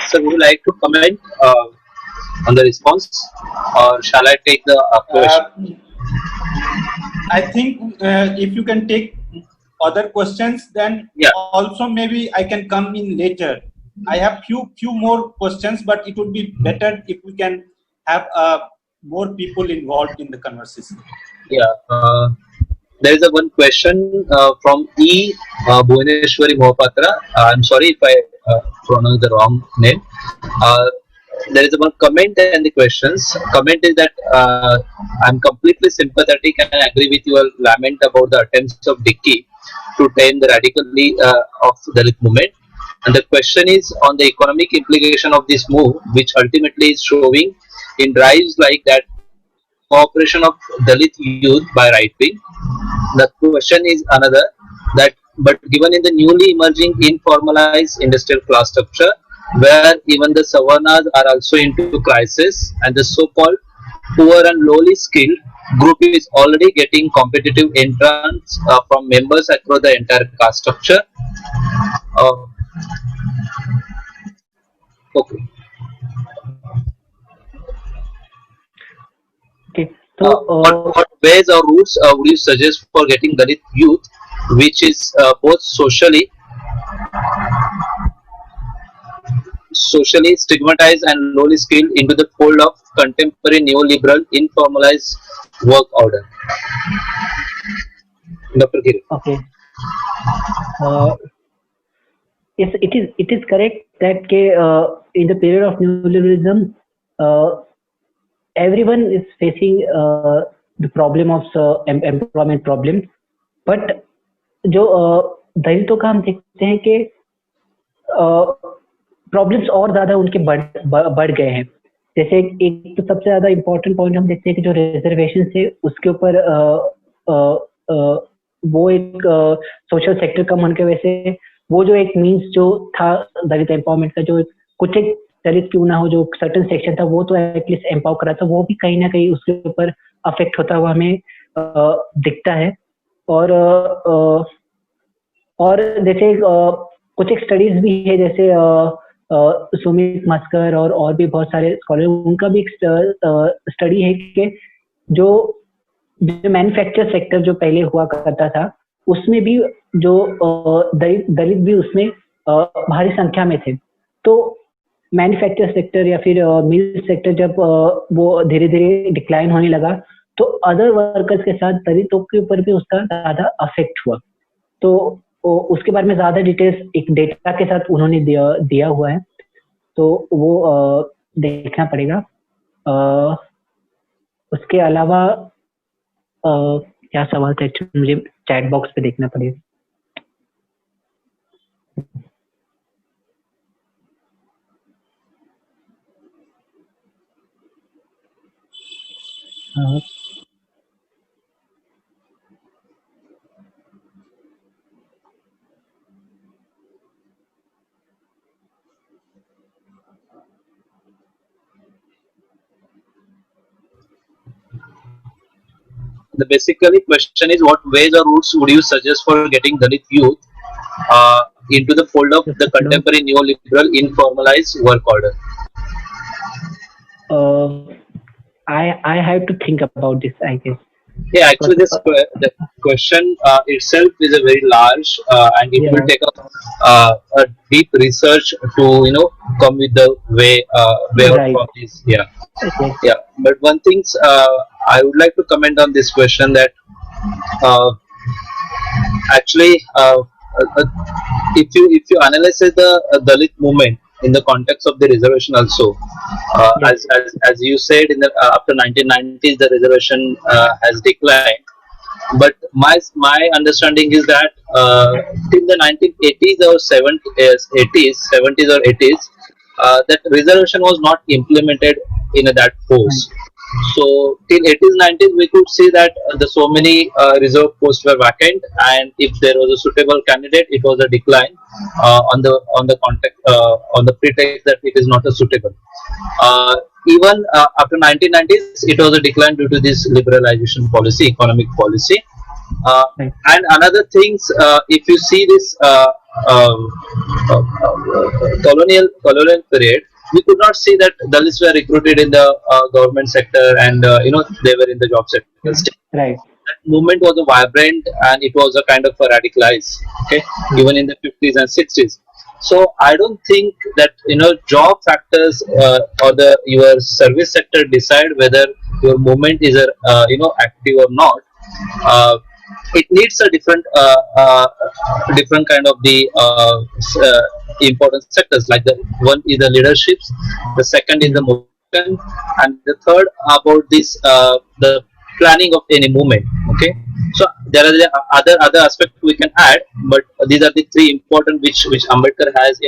Sir, would you like to comment on the response, or shall I take the question? I think if you can take other questions, then Yeah. also maybe I can come in later. I have few more questions, but it would be better if we can have more people involved in the conversation. Yeah. There is a one question from E. Bhuvaneshwari Mohapatra. I'm sorry if I pronounce the wrong name. Uh, there is a one comment and the questions. Comment is that I'm completely sympathetic and agree with your lament about the attempts of Dickey to tame the radically of Dalit movement. And the question is on the economic implication of this move, which ultimately is showing in drives like that cooperation of Dalit youth by right wing. The question is another that, but given in the newly emerging informalized industrial class structure, where even the Savarnas are also into crisis, and the so-called poor and lowly skilled group is already getting competitive entrants from members across the entire caste structure. Uh, okay. Okay. So, what ways or routes would you suggest for getting Dalit youth, which is both socially stigmatized and lowly skilled, into the fold of contemporary neoliberal informalized work order? Dr. Giri. okay. Yes, it is correct that in the period of neoliberalism, everyone is facing the problem of employment problem, but जो दलितों का हम देखते हैं कि problems और ज्यादा उनके बढ़ गए हैं. जैसे एक तो सबसे ज्यादा इम्पोर्टेंट पॉइंट हम देखते हैं कि जो रिजर्वेशन है उसके ऊपर वो एक सोशल सेक्टर कम होने की वजह से वो जो एक मीन्स जो था दलित एम्पावरमेंट का, जो कुछ एक दलित क्यों ना हो, जो सर्टन सेक्शन था वो तो एटलीस्ट एम्पावर करा था, वो भी कहीं ना कहीं उसके ऊपर अफेक्ट होता हुआ हमें दिखता है. और जैसे कुछ एक स्टडीज भी है, जैसे सुमित मस्कर और भी बहुत सारे स्कॉलर, उनका भी एक स्टडी है कि जो मैन्युफैक्चर सेक्टर जो पहले हुआ करता था उसमें भी जो दलित भी उसमें भारी संख्या में थे. तो मैन्युफैक्चर सेक्टर या फिर मिल सेक्टर जब वो धीरे धीरे डिक्लाइन होने लगा तो अदर वर्कर्स के साथ दलितों के ऊपर भी उसका ज्यादा अफेक्ट हुआ. तो उसके बारे में ज्यादा डिटेल्स एक डेटा के साथ उन्होंने दिया हुआ है, तो वो देखना पड़ेगा. उसके अलावा क्या सवाल था एक्चुअली, मुझे चैट बॉक्स पे देखना पड़ेगा. The basically question is, what ways or routes would you suggest for getting Dalit youth into the fold of the contemporary neoliberal informalized work order? I have to think about this, I guess. Yeah, actually, the question itself is a very large, and it will take a deep research to come with the way Right. of this. Yeah, Okay. yeah. But one thing I would like to comment on this question, that actually, if you analyze the Dalit movement in the context of the reservation also, Yes. as you said, in the after 1990s the reservation has declined. But my understanding is that till the 1980s or 70s or 80s, that reservation was not implemented in that force. So till 80s 90s we could see that the so many reserve posts were vacant, and if there was a suitable candidate, it was a decline on the context on the pretext that it is not a suitable. Even after 1990s, it was a decline due to this liberalization policy, economic policy. Right. And another things, if you see this colonial period, we could not see that Dalits were recruited in the government sector, and they were in the job sector. Still, Right. that movement was a vibrant, and it was a kind of a radicalized. Okay, even in the 50s and 60s. So I don't think that job factors or the your service sector decide whether your movement is active or not. Uh, it needs a different kind of the important sectors. Like the one is the leaderships, the second is the movement, and the third about this the planning of any movement. Okay, so there are the other aspects we can add, but these are the three important which Ambedkar has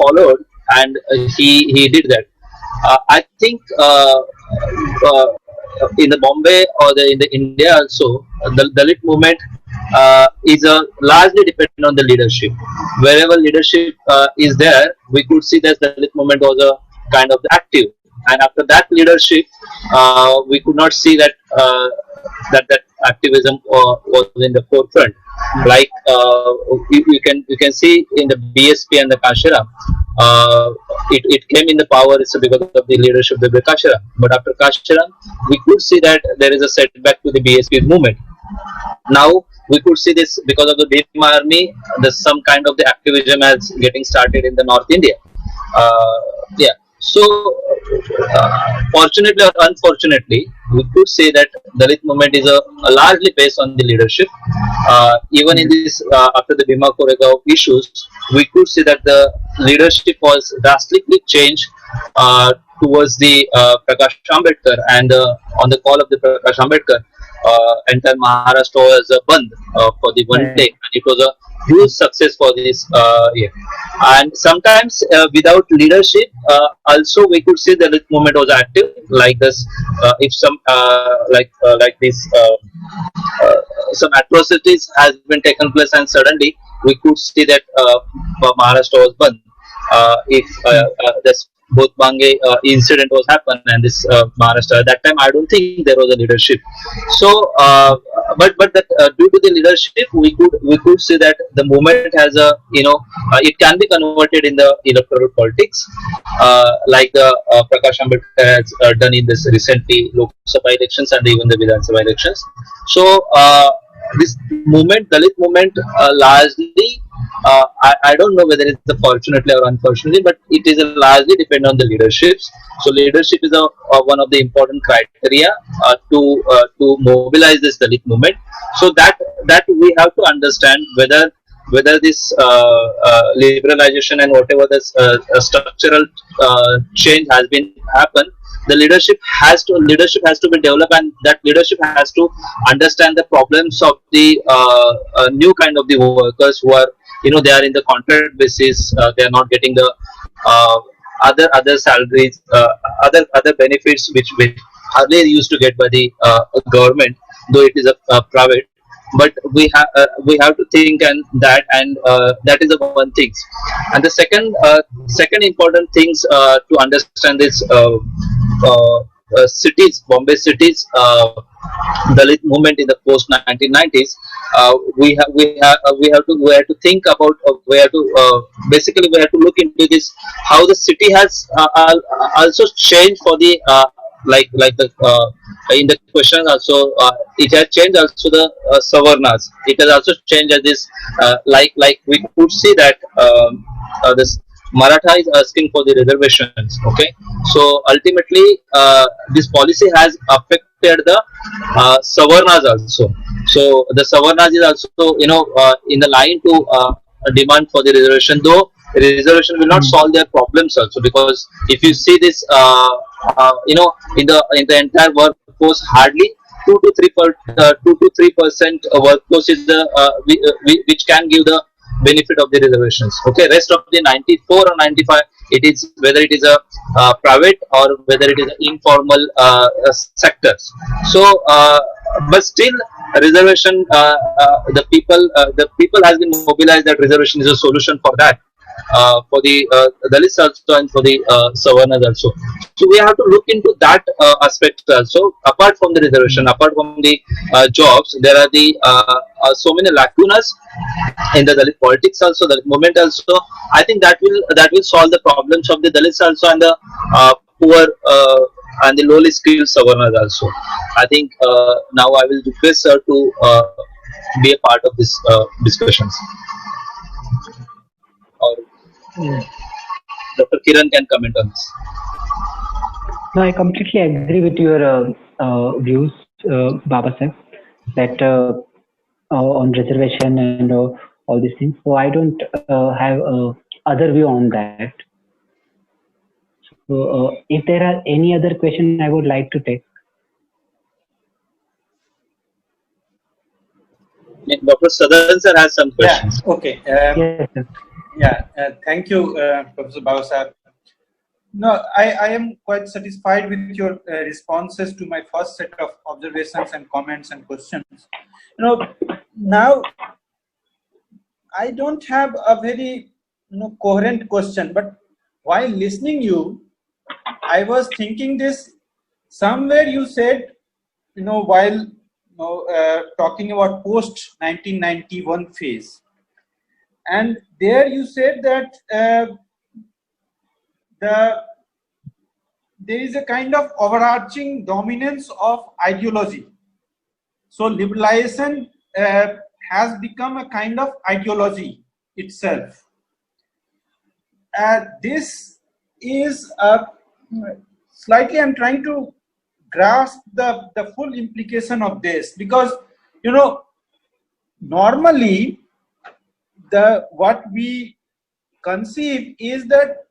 followed, and he did that. I think uh, in the Bombay or in the India also, the Dalit movement is largely dependent on the leadership. Wherever leadership is there, we could see that the Dalit movement was a kind of active. And after that leadership, we could not see that that activism was in the forefront. Like you can see in the BSP and the Kashiram, it came in the power because of the leadership of the Kashiram. But after Kashiram, we could see that there is a setback to the BSP movement. Now we could see this because of the Bhima army. There's some kind of the activism as getting started in the North India. Yeah. So, fortunately or unfortunately, we could say that Dalit movement is a largely based on the leadership. Even in this, after the Bhima Koregaon issues, we could see that the leadership was drastically changed towards the Prakash Ambedkar, and on the call of the Prakash Ambedkar, entire Maharashtra was banned for the one day, and it was a huge success for this year. And sometimes without leadership, also we could see the Dalit movement was active. Like this, if some like this, some atrocities has been taken place, and suddenly we could see that Maharashtra was banned. If this both Bange incident was happened, and this Maharashtra at that time, I don't think there was a leadership. So, but that due to the leadership, we could see that the movement has a it can be converted in the electoral politics, like the Prakash Ambedkar has done in this recently Lok Sabha elections and even the Vidhan Sabha elections. So this movement, Dalit movement, largely. I don't know whether it's fortunately or unfortunately, but it is largely dependent on the leaderships. So leadership is one of the important criteria to mobilize this Dalit movement. So that we have to understand whether this liberalization and whatever this structural change has been happened. The leadership has to be developed, and that leadership has to understand the problems of the new kind of the workers who are they are in the contract basis. They are not getting the other salaries, other benefits which earlier used to get by the government, though it is a private. But we have to think and that is the one thing. And the second important things to understand is cities, Bombay cities, Dalit movement in the post 1990s. We have to think about basically we have to look into this, how the city has also changed for the like the in the question also it has changed also the Savarnas. It has also changed as this like we could see that this Maratha is asking for the reservations. Okay, so ultimately this policy has affected the Savarnas also. So the Savarnas is also in the line to demand for the reservation, though reservation will not solve their problems also, because if you see this in the entire workforce, hardly 2 to 3% workforce is the which can give the benefit of the reservations. Okay, rest of the 94 or 95, it is whether it is a private or whether it is an informal sectors. So but still reservation, the people has been mobilized that reservation is a solution for that. for the Dalits also and for the Savarnas also. So we have to look into that aspect also. Apart from the reservation, apart from the jobs, there are the so many lacunas in the Dalit politics also, the movement also. I think that will solve the problems of the Dalits also and the poor and the lowly skilled Savarnas also. I think now I will request sir to be a part of this discussions. Or Mm. Dr. Kiran can comment on this. No, I completely agree with your views, Baba Sahib, that on reservation and all these things. So I don't have other view on that. So if there are any other question, I would like to take. Dr. Sadan sir has some Yeah. questions. Okay. Yes, sir. Yeah. Thank you, Professor Babasaheb. No, I am quite satisfied with your responses to my first set of observations and comments and questions. Now I don't have a very coherent question, but while listening you, I was thinking this. Somewhere you said, while talking about post 1991 phase, and there you said that there is a kind of overarching dominance of ideology. So liberalization has become a kind of ideology itself. This is slightly, I'm trying to grasp the full implication of this, because normally what we conceive is that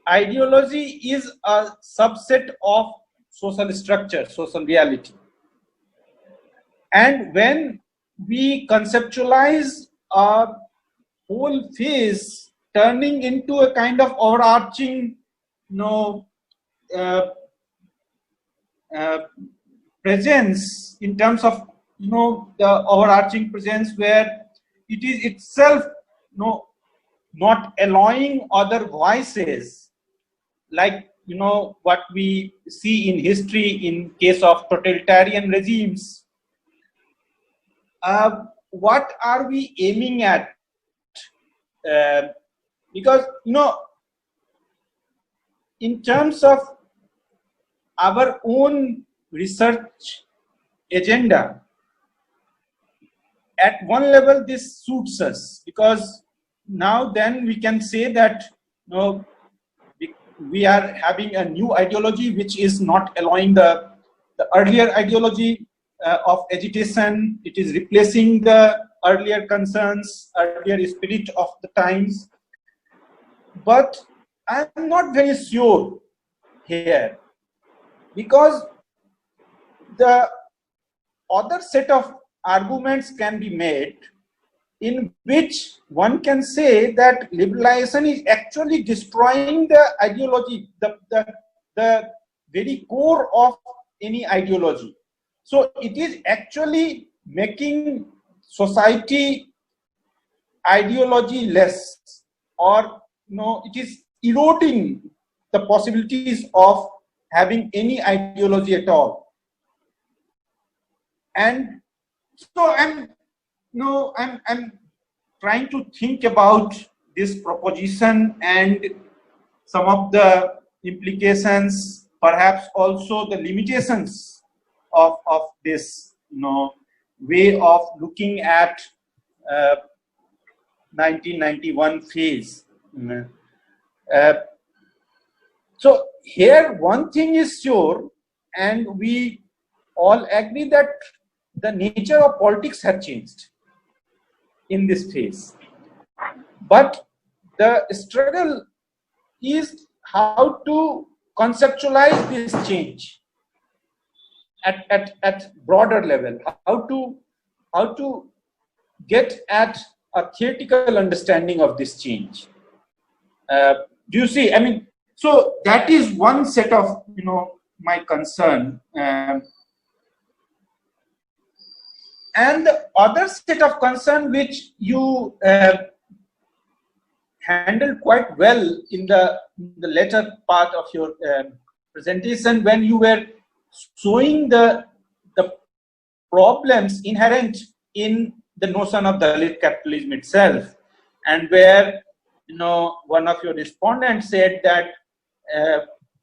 ideology is a subset of social structure, social reality. And when we conceptualize a whole phase turning into a kind of overarching presence, in terms of the overarching presence where it is itself not allowing other voices, like what we see in history in case of totalitarian regimes. What are we aiming at? Because in terms of our own research agenda, at one level this suits us, because now then we can say that we are having a new ideology which is not allowing the earlier ideology of agitation. It is replacing the earlier concerns, earlier spirit of the times. But I am not very sure here, because the other set of arguments can be made in which one can say that liberalization is actually destroying the ideology, the very core of any ideology. So it is actually making society ideology less, or it is eroding the possibilities of having any ideology at all. And so I'm trying to think about this proposition and some of the implications, perhaps also the limitations of this way of looking at 1991 phase. So here one thing is sure, and we all agree that the nature of politics has changed in this phase. But the struggle is how to conceptualize this change at broader level, how to get at a theoretical understanding of this change. Do you see? I mean, so that is one set of my concern. And the other set of concern which you handled quite well in the later part of your presentation when you were showing the problems inherent in the notion of Dalit capitalism itself, and where one of your respondents said that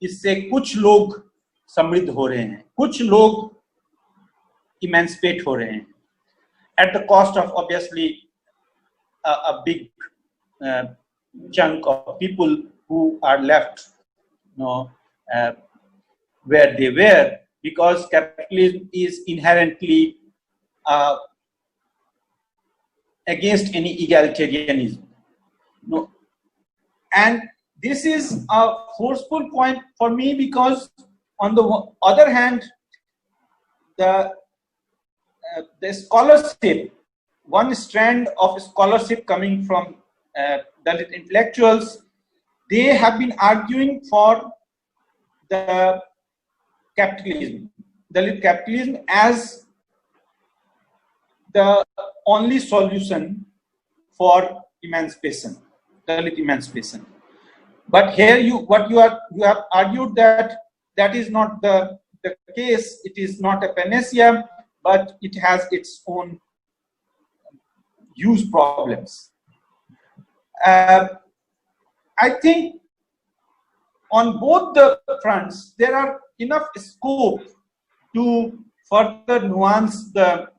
इससे कुछ लोग समृद्ध हो रहे हैं, कुछ लोग emancipate हो रहे हैं, at the cost of obviously a big chunk of people who are left where they were, because capitalism is inherently against any egalitarianism. And this is a forceful point for me, because on the other hand, the scholarship, one strand of scholarship coming from Dalit intellectuals, they have been arguing for the capitalism, Dalit capitalism, as the only solution for emancipation, Dalit emancipation. But here you have argued that that is not the case. It is not a panacea, but it has its own huge problems. I think on both the fronts there are enough scope to further nuance the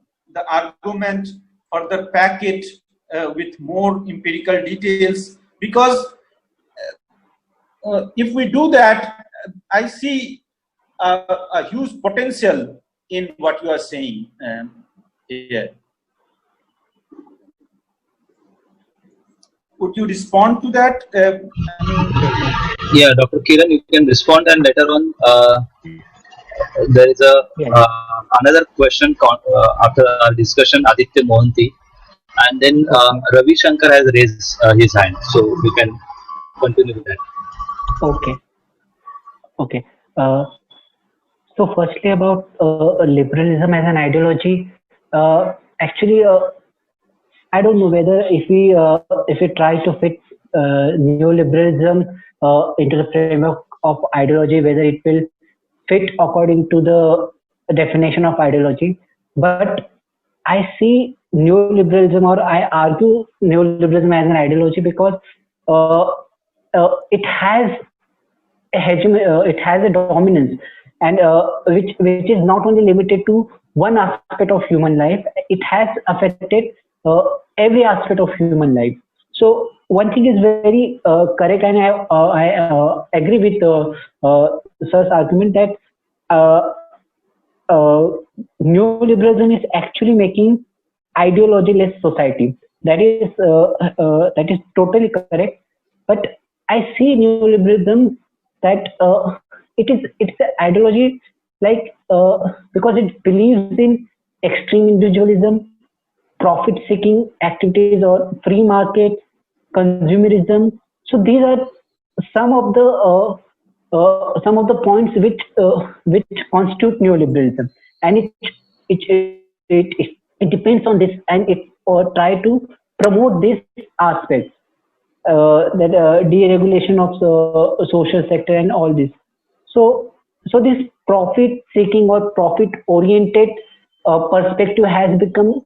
argument, further pack it with more empirical details, because if we do that, I see a huge potential in what you are saying here. Would you respond to that? Yeah, Dr. Kiran, you can respond, and later on there is another question after our discussion, Aditya Mohanty, and then Ravi Shankar has raised his hand, so we can continue with that. Okay. So firstly, about liberalism as an ideology, actually, I don't know whether if we try to fit neoliberalism into the framework of ideology, whether it will fit according to the definition of ideology. But I see neoliberalism, or I argue neoliberalism as an ideology, because it has a hegemony, it has a dominance, and which is not only limited to one aspect of human life. It has affected every aspect of human life. So one thing is very correct, and I agree with Sir's argument that neoliberalism is actually making ideology-less society. That is totally correct. But I see neoliberalism that it's an ideology like because it believes in extreme individualism, profit-seeking activities, or free market, consumerism. So these are some of the points which constitute neoliberalism, and it depends on this, and it try to promote this aspect, that deregulation of the social sector and all this. So this profit-seeking or profit-oriented perspective has become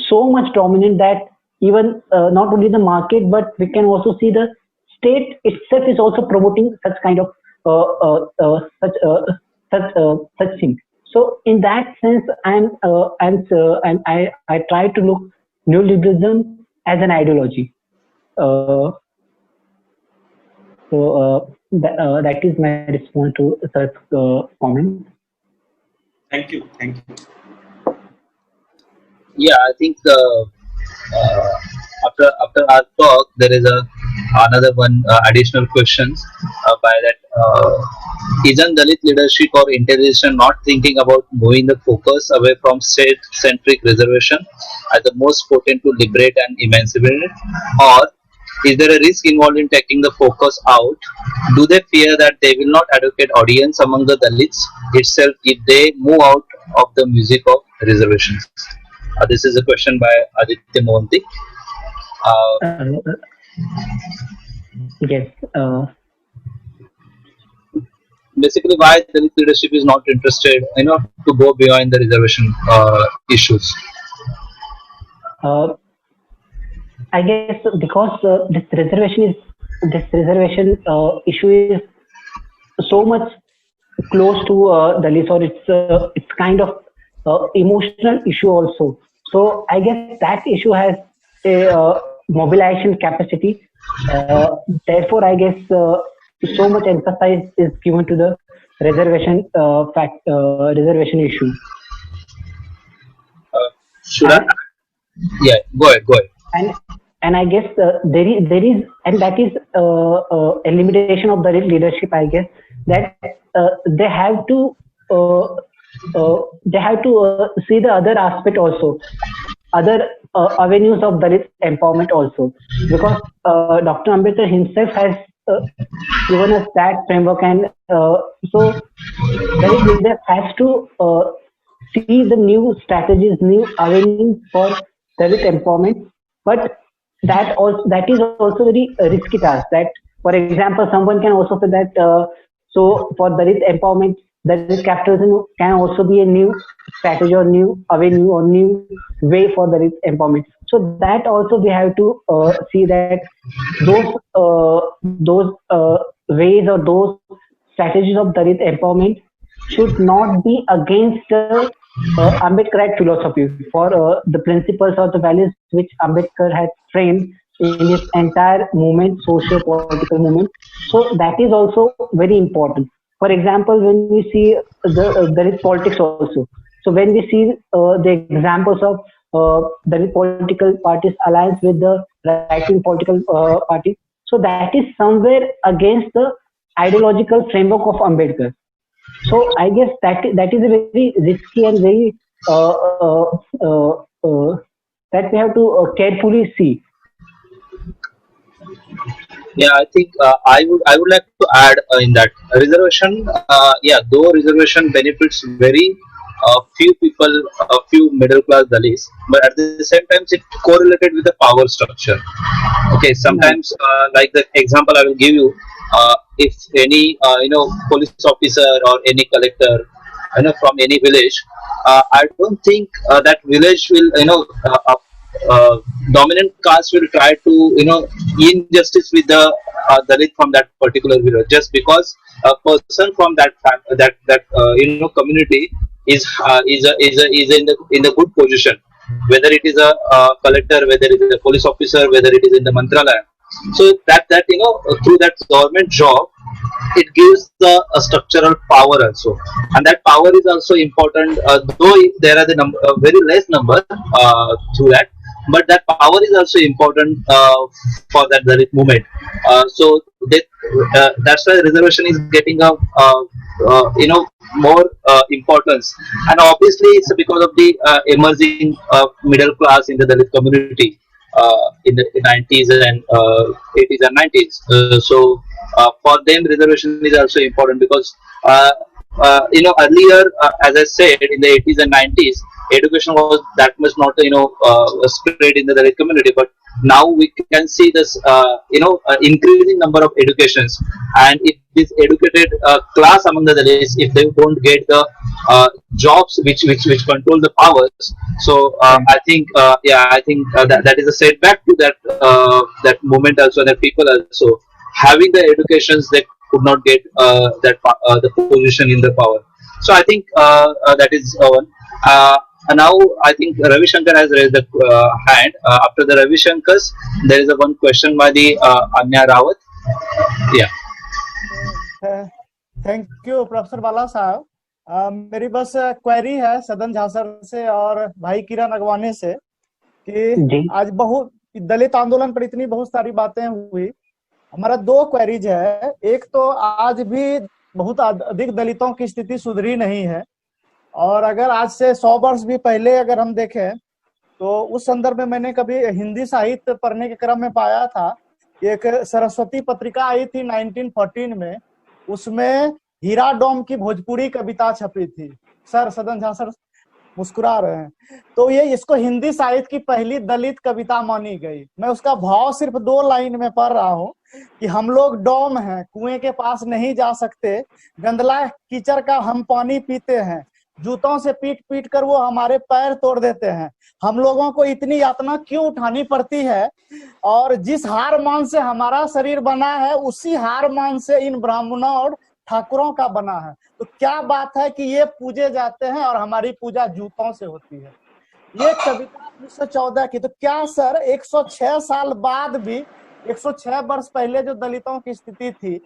so much dominant that even not only the market, but we can also see the state itself is also promoting such kind of such things. So in that sense, I try to look neoliberalism as an ideology. That is my response to Sir's comment. Thank you. Yeah, I think after our talk, there is another one additional questions by that. Isn't Dalit leadership or integration not thinking about moving the focus away from state-centric reservation as the most potent to liberate and emancipate? Or is there a risk involved in taking the focus out? Do they fear that they will not educate audience among the Dalits itself if they move out of the music of reservations? This is a question by Aditya Mohanty. Uh, Uh, yes. Basically, why the leadership is not interested, to go beyond the reservation issues. Uh, I guess because this reservation issue is so much close to Dalits, or it's kind of emotional issue also. So I guess that issue has a mobilization capacity. Therefore, I guess so much emphasis is given to the reservation issue. Should I? And Yeah, go ahead. Go ahead. and and I guess there is and that is a limitation of the leadership. I guess that they have to see the other aspect also, other avenues of Dalit empowerment also, because Dr. Ambedkar himself has given us that framework, and so Dalit leader has to see the new strategies, new avenues for Dalit empowerment, but that is also very risky task. That, for example, someone can also say that so for Dalit empowerment, Dalit capitalism can also be a new strategy or new avenue or new way for Dalit empowerment. So that also we have to see that those ways or those strategies of Dalit empowerment should not be against the Ambedkarite philosophy, for the principles or the values which Ambedkar had framed in his entire movement, socio-political movement. So that is also very important. For example, when we see Dalit politics also, so when we see the examples of Dalit political parties alliance with the right-wing political party, so that is somewhere against the ideological framework of Ambedkar. So I guess that is a very risky and very that we have to carefully see. Yeah, I think I would like to add in that reservation. Yeah, though reservation benefits very few people, a few middle class Dalits, but at the same time it correlated with the power structure. Okay, Right. sometimes like the example I will give you, if any police officer or any collector, from any village, I don't think that village will, uh, dominant caste will try to, injustice with the Dalit from that particular village, just because a person from that community is in the good position, whether it is a collector, whether it is a police officer, whether it is in the mantralaya. So that through that government job, it gives the structural power also, and that power is also important, though there are the very less number through that, but that power is also important for that Dalit movement. So that's why reservation is getting a more importance, and obviously it's because of the emerging middle class in the Dalit community in the 90s and 80s and 90s. So for them, reservation is also important because earlier, as I said, in the 80s and 90s, education was that much not spread in the Dalit community, but now we can see this increasing number of educations, and if this educated class among the Dalits, if they don't get the jobs which control the powers, so Right. I think that is a setback to that movement also, that people also having the educations, they could not get the position in the power. So I think that is one. And now I think Ravi Shankar has raised the hand. After the Ravi Shankars, there is a one question by the Anya Rawat. Yeah. Thank you professor Bala Sahab. मेरी बस query है सदन झांसर से और भाई किरण अगवानी से कि जी। आज बहुत दलित आंदोलन पर इतनी बहुत सारी बातें हुई। हमारा दो क्वेरीज है। एक तो आज भी बहुत अधिक दलितों की स्थिति सुधरी नहीं है, और अगर आज से 100 वर्ष भी पहले अगर हम देखें तो उस संदर्भ में मैंने कभी हिंदी साहित्य पढ़ने के क्रम में पाया था कि एक सरस्वती पत्रिका आई थी 1914 में, उसमें हीरा डोम की भोजपुरी कविता छपी थी। सर, सदन झांसर मुस्कुरा रहे हैं। तो ये इसको हिंदी साहित्य की पहली दलित कविता मानी गई। मैं उसका भाव सिर्फ 2 लाइन में पढ़ रहा हूँ कि हम लोग डॉम हैं, कुएं के पास नहीं जा सकते, गंदला कीचड़ का हम पानी पीते हैं, जूतों से पीट पीट कर वो हमारे पैर तोड़ देते हैं, हम लोगों को इतनी यातना क्यों उठानी पड़ती है, और जिस हार मान से हमारा शरीर बना है उसी हार मान से इन ब्राह्मणों और ठाकुरों का बना है। तो क्या बात है कि ये पूजे जाते हैं और हमारी पूजा जूतों से होती है। ये कविता 1914 की। तो क्या सर 106 साल बाद भी, 106 वर्ष पहले जो दलितों की स्थिति थी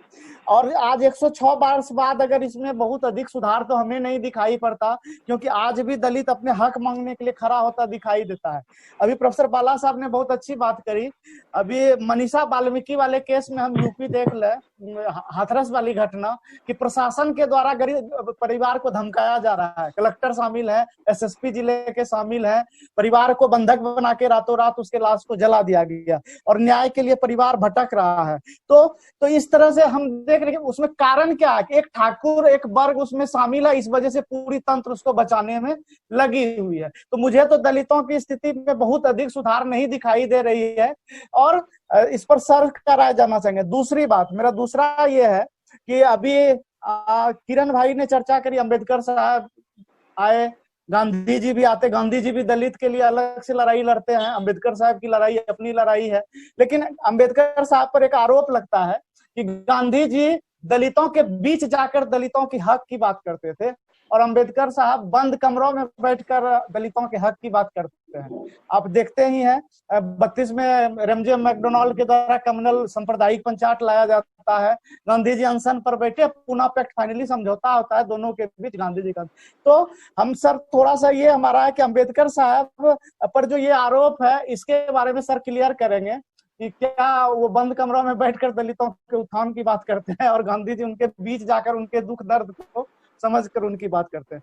और आज 106 वर्ष बाद अगर इसमें बहुत अधिक सुधार तो हमें नहीं दिखाई पड़ता, क्योंकि आज भी दलित अपने हक मांगने के लिए खड़ा होता दिखाई देता है। अभी प्रोफेसर बाला साहब ने बहुत अच्छी बात करी। अभी मनीषा वाल्मीकि वाले केस में हम यूपी देख ले, हाथरस वाली घटना कि प्रशासन के द्वारा गरीब परिवार को धमकाया जा रहा है। कलेक्टर शामिल है, एसएसपी जिले के शामिल है, परिवार को बंधक बना के रातों रात उसके लाश को जला दिया गया और न्याय के लिए परिवार भटक रहा है। तो इस तरह से हम देख रहे हैं उसमें कारण क्या है कि एक ठाकुर, एक वर्ग उसमें शामिल है, इस वजह से पूरी तंत्र उसको बचाने में लगी हुई है। तो मुझे तो दलितों की स्थिति में बहुत अधिक सुधार नहीं दिखाई दे रही है और इस पर सर का राय जानना चाहेंगे। दूसरी बात मेरा दूसरा ये है कि अभी किरण भाई ने चर्चा करी, अम्बेडकर साहब आए, गांधी जी भी आते, गांधी जी भी दलित के लिए अलग से लड़ाई लड़ते हैं, अम्बेडकर साहब की लड़ाई अपनी लड़ाई है। लेकिन अम्बेडकर साहब पर एक आरोप लगता है कि गांधी जी दलितों के बीच जाकर दलितों की हक की बात करते थे और अम्बेडकर साहब बंद कमरों में बैठकर दलितों के हक की बात करते हैं। आप देखते ही हैं 32 में रेमजे मैकडोनाल्ड के द्वारा कम्युनल सांप्रदायिक पंचायत लाया जाता है, गांधी जी अनशन पर बैठे, पूना पैक्ट फाइनली समझौता होता है दोनों के बीच गांधी जी का। तो हम सर थोड़ा सा ये हमारा है कि अम्बेडकर साहब पर जो ये आरोप है इसके बारे में सर क्लियर करेंगे कि क्या वो बंद कमरों में बैठकर दलितों के उत्थान की बात करते हैं और गांधी जी उनके बीच जाकर उनके दुख दर्द को समझकर उनकी बात करते हैं।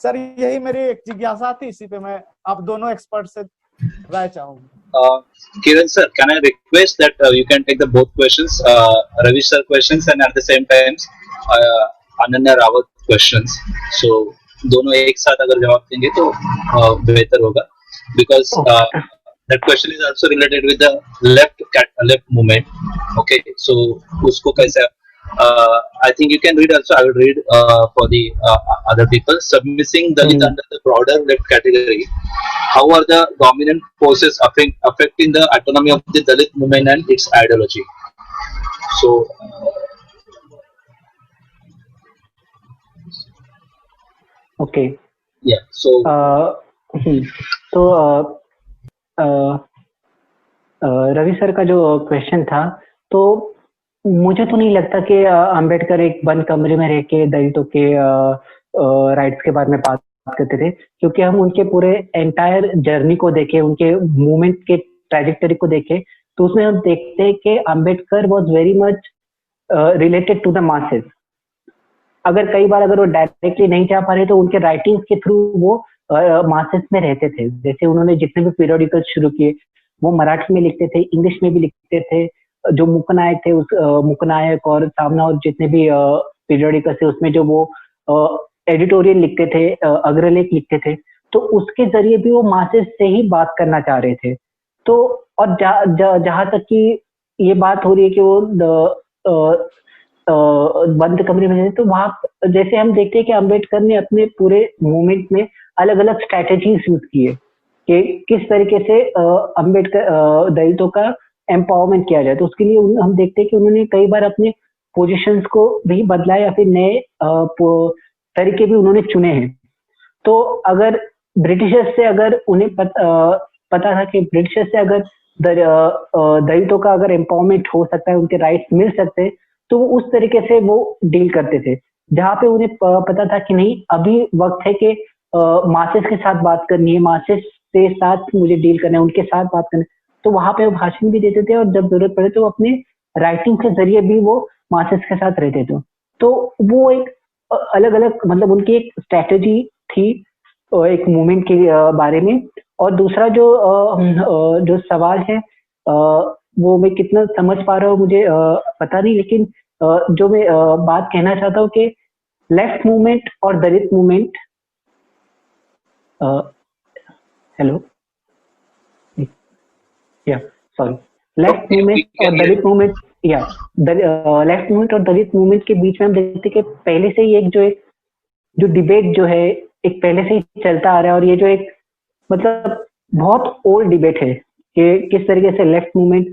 सर यही मेरी एक जिज्ञासा थी, इसी पे मैं आप दोनों एक्सपर्ट से राय चाहूंगा। Kiran sir, can I request that you can take the both questions, Ravi sir questions and at the same time Ananya Rawat questions. So दोनों एक साथ अगर जवाब देंगे तो बेहतर होगा, because that question is also related with the left movement. Okay, so उसको कैसे I think you can read also. I will read for the other people. Submitting Dalit under the broader left category. How are the dominant forces affecting the autonomy of the Dalit movement and its ideology? So, okay. Yeah. So, Ravi sir का जो question था, तो मुझे तो नहीं लगता कि अंबेडकर एक बंद कमरे में रह के दलितों के राइट्स के बारे में बात करते थे, क्योंकि हम उनके पूरे एंटायर जर्नी को देखें, उनके मूवमेंट के ट्रैजेक्टरी को देखें, तो उसमें हम देखते हैं कि Ambedkar was very much related to the masses. अगर कई बार अगर वो डायरेक्टली नहीं जा पा रहे तो उनके राइटिंग्स के थ्रू वो मासेस में रहते थे। जैसे उन्होंने जितने भी पीरियोडिकल शुरू किए वो मराठी में लिखते थे, इंग्लिश में भी लिखते थे। जो मुकनायक थे, उस मुकनायक और सामना और जितने भी पीरियोडिकल थे उसमें जो वो एडिटोरियल लिखते थे, अग्रलेख लिखते थे, तो उसके जरिए भी वो मासेस से ही बात करना चाह रहे थे। तो और जहां तक कि ये बात हो रही है कि वो बंद कमरे में, तो वहां जैसे हम देखते हैं कि अंबेडकर ने अपने पूरे मूवमेंट में अलग अलग स्ट्रैटेजीज यूज किए कि किस तरीके से अंबेडकर दलितों का एम्पावरमेंट किया जाए। तो उसके लिए हम देखते हैं कि उन्होंने कई बार अपने पोजीशंस को भी बदला या फिर नए तरीके भी उन्होंने चुने हैं। तो अगर ब्रिटिशर्स से अगर उन्हें पता था कि ब्रिटिशर्स से अगर दलितों का अगर एम्पावरमेंट हो सकता है, उनके राइट्स मिल सकते हैं, तो उस तरीके से वो डील करते थे। जहाँ पे उन्हें पता था कि नहीं, अभी वक्त है कि मासेस के साथ बात करनी है, मासेस के साथ मुझे डील करना है, उनके साथ बात करना है, तो वहां पे वो भाषण भी देते थे और जब जरूरत पड़े तो अपने राइटिंग के जरिए भी वो मासेस के साथ रहते थे। तो वो एक अलग अलग, मतलब उनकी एक स्ट्रैटेजी थी एक मूवमेंट के बारे में। और दूसरा जो सवाल है वो मैं कितना समझ पा रहा हूँ मुझे पता नहीं, लेकिन जो मैं बात कहना चाहता हूँ कि लेफ्ट मूवमेंट और दलित मूवमेंट हेलो, या सॉरी, लेफ्ट मूवमेंट और दलित मूवमेंट, या लेफ्ट मूवमेंट और दलित मूवमेंट के बीच में हम देखते हैं कि पहले से ही एक जो डिबेट जो है एक पहले से ही चलता आ रहा है, और ये जो एक मतलब बहुत ओल्ड डिबेट है कि किस तरीके से लेफ्ट मूवमेंट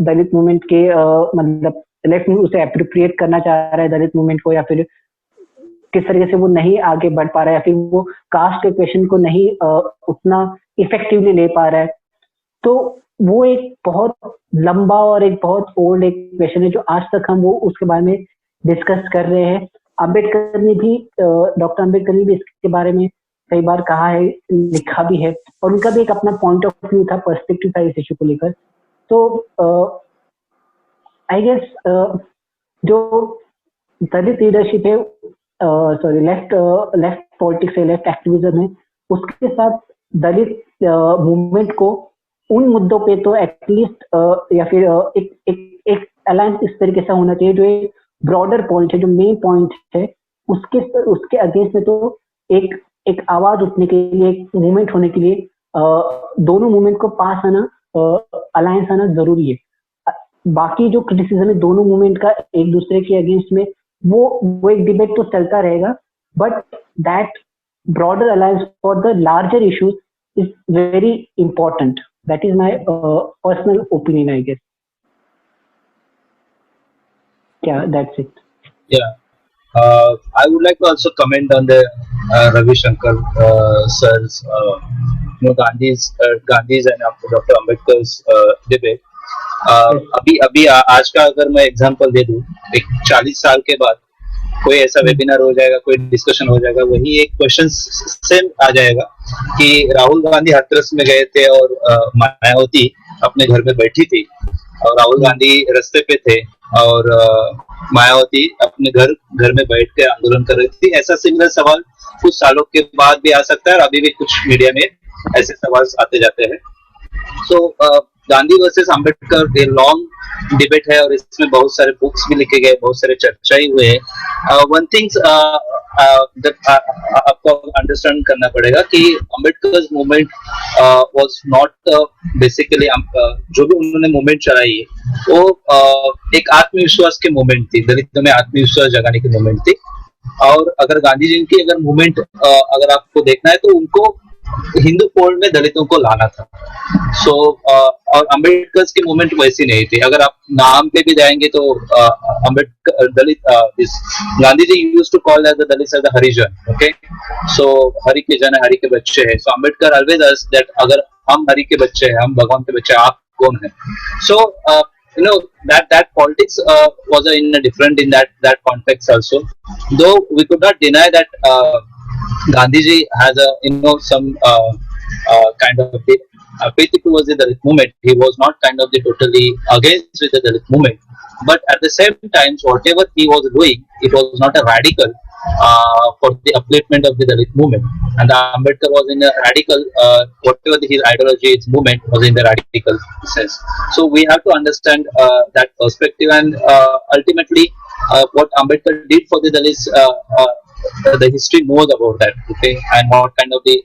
दलित मूवमेंट के मतलब लेफ्ट मूवमेंट उसे एप्रोप्रिएट करना चाह रहा है दलित मूवमेंट को, या फिर किस तरीके से वो नहीं आगे बढ़ पा रहा है, या फिर वो कास्ट के क्वेश्चन को नहीं उतना इफेक्टिवली ले पा रहा है। तो वो एक बहुत लंबा और एक बहुत ओल्ड एक क्वेश्चन है जो आज तक हम वो उसके बारे में डिस्कस कर रहे हैं। अम्बेडकर ने भी डॉक्टर अम्बेडकर ने भी इसके बारे में कई बार कहा है, लिखा भी है, और उनका भी एक अपना पॉइंट ऑफ व्यू था, पर्सपेक्टिव था इस इशू को लेकर। तो आई गेस जो दलित लीडरशिप है, सॉरी लेफ्ट पॉलिटिक्स है, लेफ्ट एक्टिविज्म है, उसके साथ दलित मूवमेंट को उन मुद्दों पे तो एटलीस्ट या फिर एक अलायंस इस तरीके से होना चाहिए जो एक ब्रॉडर पॉइंट है, जो मेन पॉइंट है, उसके अगेंस्ट में तो एक आवाज उठने के लिए, एक मूवमेंट होने के लिए दोनों मूवमेंट को पास आना, अलायंस आना जरूरी है। बाकी जो क्रिटिसिज्म है दोनों मूवमेंट का एक दूसरे के अगेंस्ट में, वो एक डिबेट तो चलता रहेगा, but that broader alliance for the larger issues is very important. That is my personal opinion, I guess. Yeah, that's it. Yeah. I would like to also comment on the Ravi Shankar sir's, Gandhi's and Dr. Ambedkar's debate. अभी आज का अगर मैं example दे दूं, एक 40 साल के बाद कोई ऐसा वेबिनार हो जाएगा, कोई डिस्कशन हो जाएगा, वही एक क्वेश्चन सेम आ जाएगा कि राहुल गांधी हाथरस में गए थे और मायावती अपने घर में बैठी थी और राहुल गांधी रास्ते पे थे और मायावती अपने घर में बैठ के आंदोलन कर रही थी। ऐसा सिमिलर सवाल कुछ सालों के बाद भी आ सकता है और अभी भी कुछ मीडिया में ऐसे सवाल आते जाते हैं। सो गांधी वर्सेस अम्बेडकर एक लॉन्ग डिबेट है और इसमें बहुत सारे बुक्स भी लिखे गए, बहुत सारे चर्चाएं हुए हैं। वन थिंग्स आपको अंडरस्टैंड करना पड़ेगा कि Ambedkar movement was not basically जो भी उन्होंने मूवमेंट चलाई है वो एक आत्मविश्वास की मूवमेंट थी, दलितों में आत्मविश्वास जगाने की मूवमेंट थी। और अगर गांधी जी की अगर मूवमेंट अगर आपको देखना है तो उनको हिंदू फोल्ड में दलितों को लाना था। सो और अम्बेडकर की मूवमेंट वैसी नहीं थी। अगर आप नाम पे भी जाएंगे तो Ambedkar Dalit Gandhi ji used to call the Dalit as the Harijan. Okay, so Hari के जन हरि के बच्चे हैं। So Ambedkar always asked that अगर हम हरि के बच्चे हैं, हम भगवान के बच्चे, आप कौन हैं? सो you know that politics was different in that context also, though we could not deny that Gandhiji has some kind of apathy towards the Dalit movement. He was not kind of totally against with the Dalit movement, but at the same time whatever he was doing, it was not a radical for the upliftment of the Dalit movement, and Ambedkar was in a radical whatever his ideology, his movement was in the radical sense. So we have to understand that perspective, and ultimately what Ambedkar did for the Dalits, the history knows about that. Okay, and what kind of the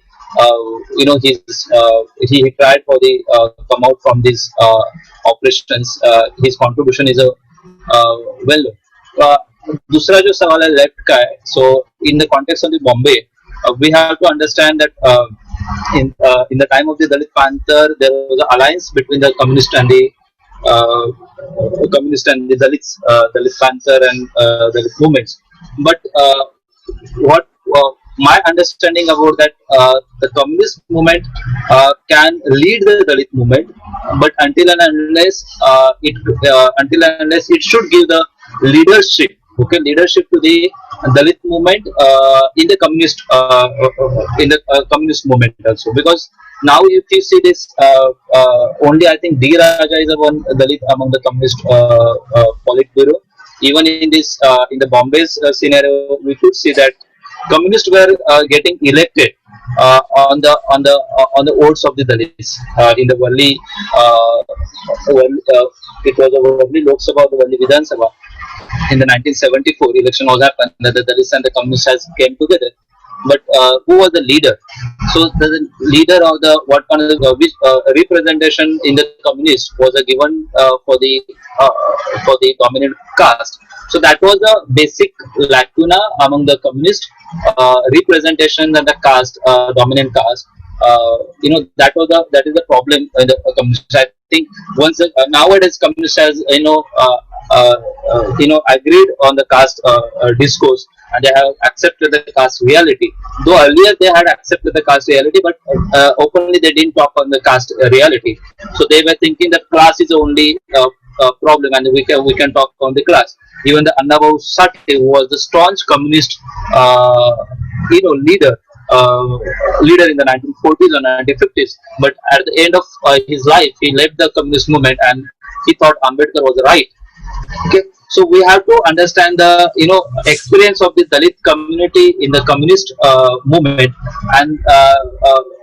he tried for the come out from these operations. His contribution is a well. दूसरा जो सवाल है left का है, so in the context of the Bombay we have to understand that in the time of the Dalit Panther there was an alliance between the communist and the Dalit Panther and Dalit movements, but what my understanding about that the communist movement can lead the Dalit movement, but until and unless it should give the leadership, leadership to the Dalit movement in the communist communist movement also. Because now if you see this, only I think D. Raja is one Dalit among the communist Politburo. Even in this in the Bombay's scenario, we could see that communists were getting elected on the votes of the Dalits in the Valli. It was a Valli Lok Sabha, the Valli Vidhan Sabha. In the 1974 election was happened, that the Dalits and the communists has came together, but who was the leader? So the leader of the what kind of which representation in the communist was given uh, for the dominant caste. So that was a basic lacuna among the communist representation and the caste dominant caste. That is the problem in the communist. I think once nowadays communist has agreed on the caste discourse, and they have accepted the caste reality. Though earlier they had accepted the caste reality, but openly they didn't talk on the caste reality. So they were thinking that class is the only problem, and we can talk on the class. Even the Annabhau Sati, who was the staunch communist, leader. Leader in the 1940s or 1950s, but at the end of his life, he left the communist movement, and he thought Ambedkar was right. Okay, so we have to understand the experience of the Dalit community in the communist movement, and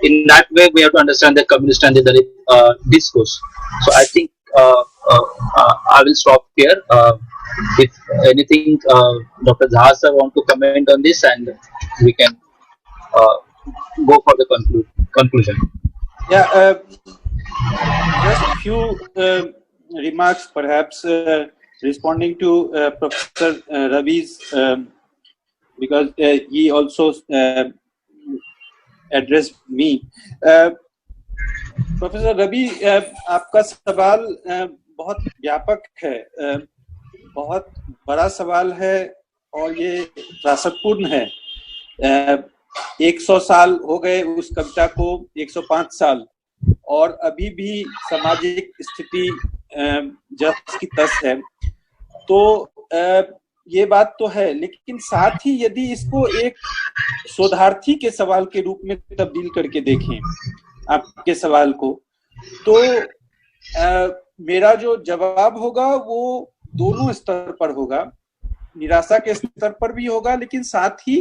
in that way we have to understand the communist and the Dalit discourse. So I think I will stop here. If anything, Dr. Jha sir want to comment on this, and we can go for the conclusion. Yeah, just a few remarks, perhaps responding to Professor Ravi's, because he also addressed me. Professor Ravi, आपका सवाल बहुत व्यापक है, बहुत बड़ा सवाल है, और ये त्रासदपूर्ण है. 100 साल हो गए उस कविता को, 105 साल, और अभी भी सामाजिक स्थिति जस की तस है. तो ये बात तो है, लेकिन साथ ही यदि इसको एक शोधार्थी के सवाल के रूप में तब्दील करके देखें आपके सवाल को, तो मेरा जो जवाब होगा वो दोनों स्तर पर होगा. निराशा के स्तर पर भी होगा, लेकिन साथ ही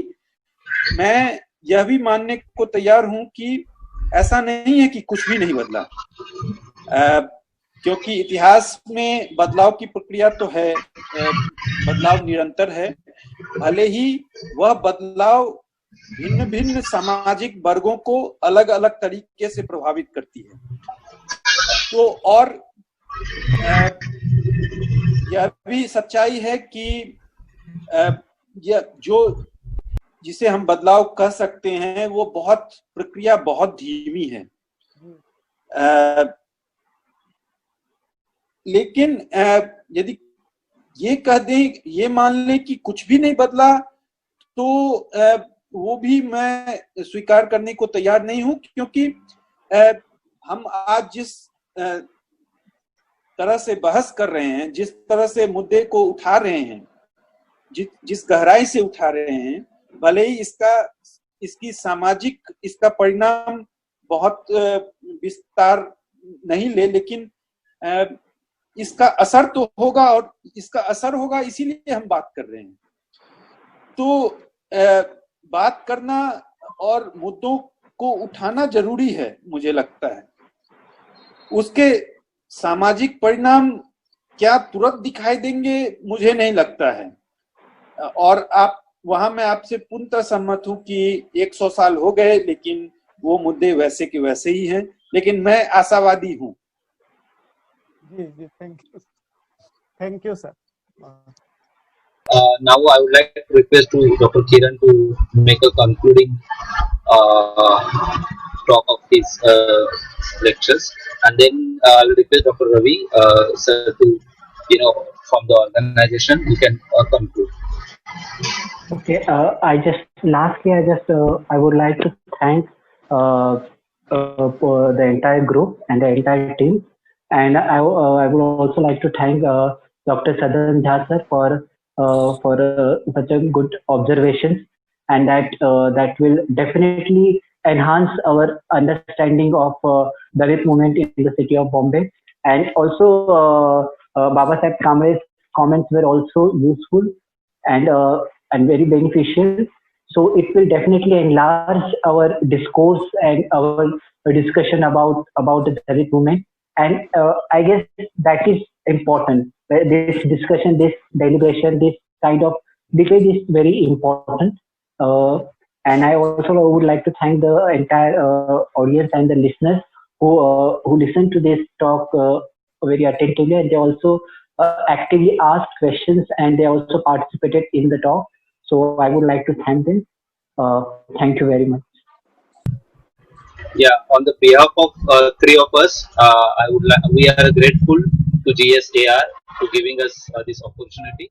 मैं यह भी मानने को तैयार हूं कि ऐसा नहीं है कि कुछ भी नहीं बदला, क्योंकि इतिहास में बदलाव की प्रक्रिया तो है, बदलाव निरंतर है. भले ही वह बदलाव भिन्न भिन्न सामाजिक वर्गों को अलग अलग तरीके से प्रभावित करती है. तो और यह भी सच्चाई है कि यह जो जिसे हम बदलाव कह सकते हैं वो प्रक्रिया बहुत धीमी है. लेकिन यदि ये कह दें, ये मान लें कि कुछ भी नहीं बदला, तो वो भी मैं स्वीकार करने को तैयार नहीं हूं, क्योंकि हम आज जिस तरह से बहस कर रहे हैं, जिस तरह से मुद्दे को उठा रहे हैं, जिस गहराई से उठा रहे हैं, भले ही इसकी सामाजिक इसका परिणाम बहुत विस्तार नहीं ले, लेकिन इसका असर तो होगा, और इसका असर होगा इसीलिए हम बात कर रहे हैं. तो बात करना और मुद्दों को उठाना जरूरी है, मुझे लगता है. उसके सामाजिक परिणाम क्या तुरंत दिखाई देंगे, मुझे नहीं लगता है. और वहां मैं आपसे पूर्णतः सहमत हूं कि 100 साल हो गए, लेकिन वो मुद्दे वैसे के वैसे ही हैं. लेकिन मैं आशावादी हूं. जी, thank you sir. Now I would like to request to Dr. Kiran to make a concluding talk of his lectures, and then I will request Dr. Ravi sir to, from the organization, you can conclude. Okay, I would like to thank the entire group and the entire team, and I would also like to thank Dr. Sadan Jha sir for such a good observations, and that will definitely enhance our understanding of Dalit movement in the city of Bombay. And also Baba Saheb Kamre's comments were also useful and very beneficial. So it will definitely enlarge our discourse and our discussion about the Dalit movement. And I guess that is important. This discussion, this deliberation, this kind of debate is very important. And I also would like to thank the entire audience and the listeners who listened to this talk very attentively, and they also actively asked questions and they also participated in the talk. So I would like to thank them. Thank you very much. Yeah, on the behalf of three of us, we are grateful to GSAR for giving us this opportunity.